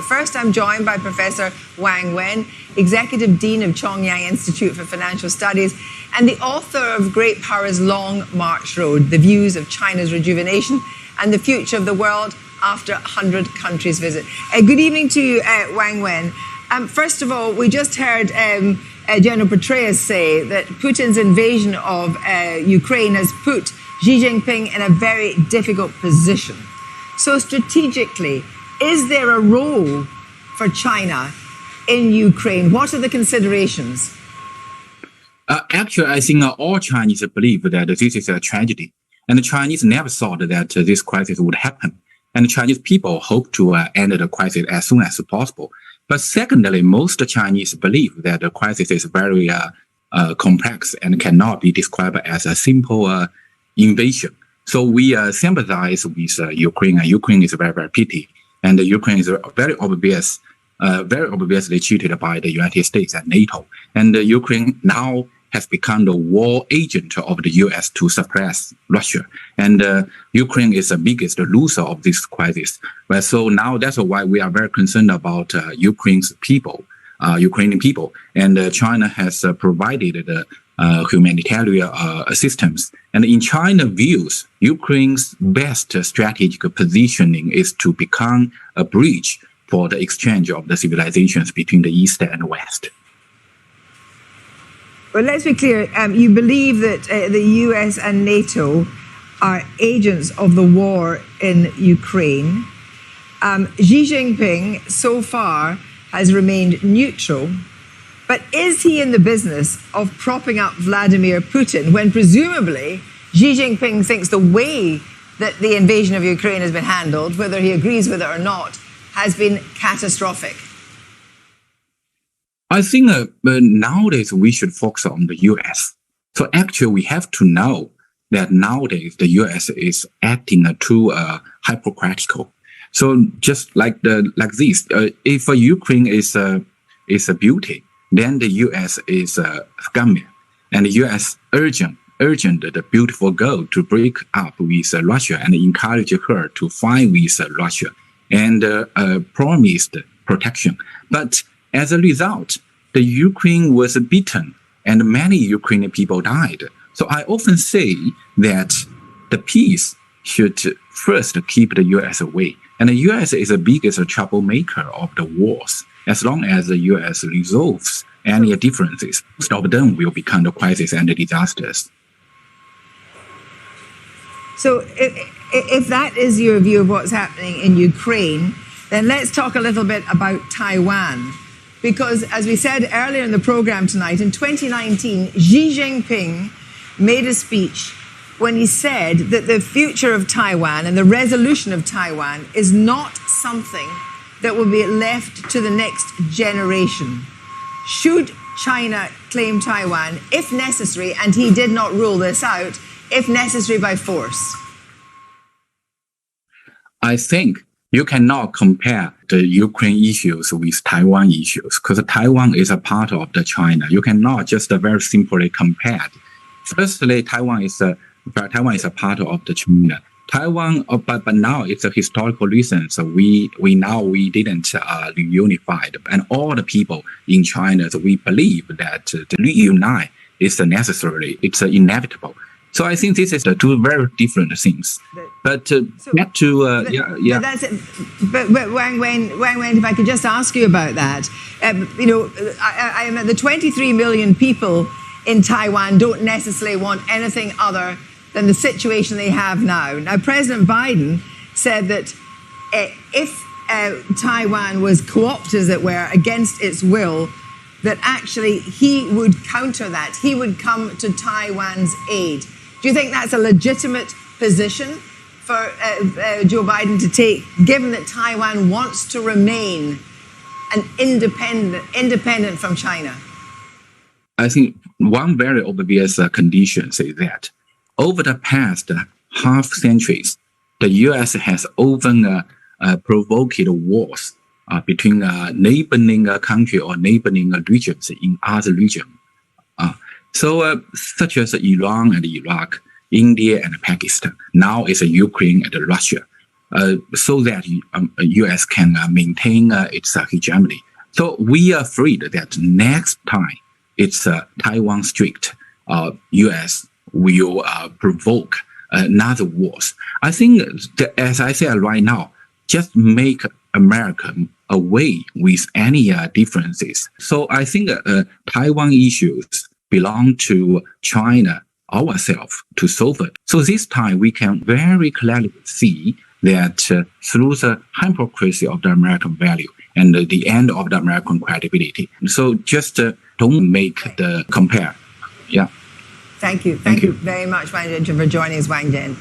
First, I'm joined by Professor Wang Wen, Executive Dean of Chongyang Institute for Financial Studies and the author of Great Power's Long March Road, The Views of China's Rejuvenation and the Future of the World After 100 Countries Visit. Good evening to you, Wang Wen. First of all, we just heard General Petraeus say that Putin's invasion of Ukraine has put Xi Jinping in a very difficult position. So strategically, is there a role for China in Ukraine? What are the considerations? Actually, I think all Chinese believe that this is a tragedy. And the Chinese never thought that this crisis would happen. And the Chinese people hope to end the crisis as soon as possible. But secondly, most Chinese believe that the crisis is very complex and cannot be described as a simple invasion. So we sympathize with Ukraine, and Ukraine is very, very pity. And Ukraine is very obviously cheated by the United States and NATO. And Ukraine now has become the war agent of the US to suppress Russia. And Ukraine is the biggest loser of this crisis. Well, so now that's why we are very concerned about Ukrainian people. And China has provided the humanitarian assistance. And in China's views, Ukraine's best strategic positioning is to become a bridge for the exchange of the civilizations between the East and the West. Well, let's be clear. You believe that the US and NATO are agents of the war in Ukraine. Xi Jinping so far has remained neutral. But is he in the business of propping up Vladimir Putin when presumably Xi Jinping thinks the way that the invasion of Ukraine has been handled, whether he agrees with it or not, has been catastrophic? I think nowadays we should focus on the US. So actually we have to know that nowadays the US is acting too hypocritical. So just like this, if Ukraine is a beauty, then the U.S. is a scummy, and the U.S. urgent the beautiful girl to break up with Russia and encourage her to fight with Russia and promised protection. But as a result, the Ukraine was beaten and many Ukrainian people died. So I often say that the peace should first keep the U.S. away. And the U.S. is the biggest troublemaker of the wars. As long as the U.S. resolves any differences, most of them will become the crisis and the disasters. So if that is your view of what's happening in Ukraine, then let's talk a little bit about Taiwan. Because as we said earlier in the program tonight, in 2019, Xi Jinping made a speech when he said that the future of Taiwan and the resolution of Taiwan is not something that will be left to the next generation. Should China claim Taiwan, if necessary, and he did not rule this out, if necessary by force? I think you cannot compare the Ukraine issues with Taiwan issues because Taiwan is a part of the China. You cannot just very simply compare. Firstly, Taiwan is a part of the China. Taiwan, but now it's a historical reason. So we didn't reunified, and all the people in China, so we believe that to reunite is necessary. It's inevitable. So I think this is the two very different things. But back to But Wang Wen, if I could just ask you about that, the 23 million people in Taiwan don't necessarily want anything other than the situation they have now. Now, President Biden said that if Taiwan was co-opted, as it were, against its will, that actually he would counter that. He would come to Taiwan's aid. Do you think that's a legitimate position for Joe Biden to take, given that Taiwan wants to remain an independent from China? I think one very obvious condition is that over the past half centuries, the U.S. has often provoked wars between neighboring country or neighboring regions in other regions. Such as Iran and Iraq, India and Pakistan. Now it's Ukraine and Russia. so that U.S. can maintain its hegemony. So we are afraid that next time it's Taiwan strict, U.S. will provoke another wars. I think, as I said right now, just make America away with any differences. So I think Taiwan issues belong to China ourselves to solve it. So this time we can very clearly see that through the hypocrisy of the American value and the end of the American credibility. So just don't make the compare. Yeah. Thank you. Thank you very much, Wang Jin, for joining us, Wang Jin.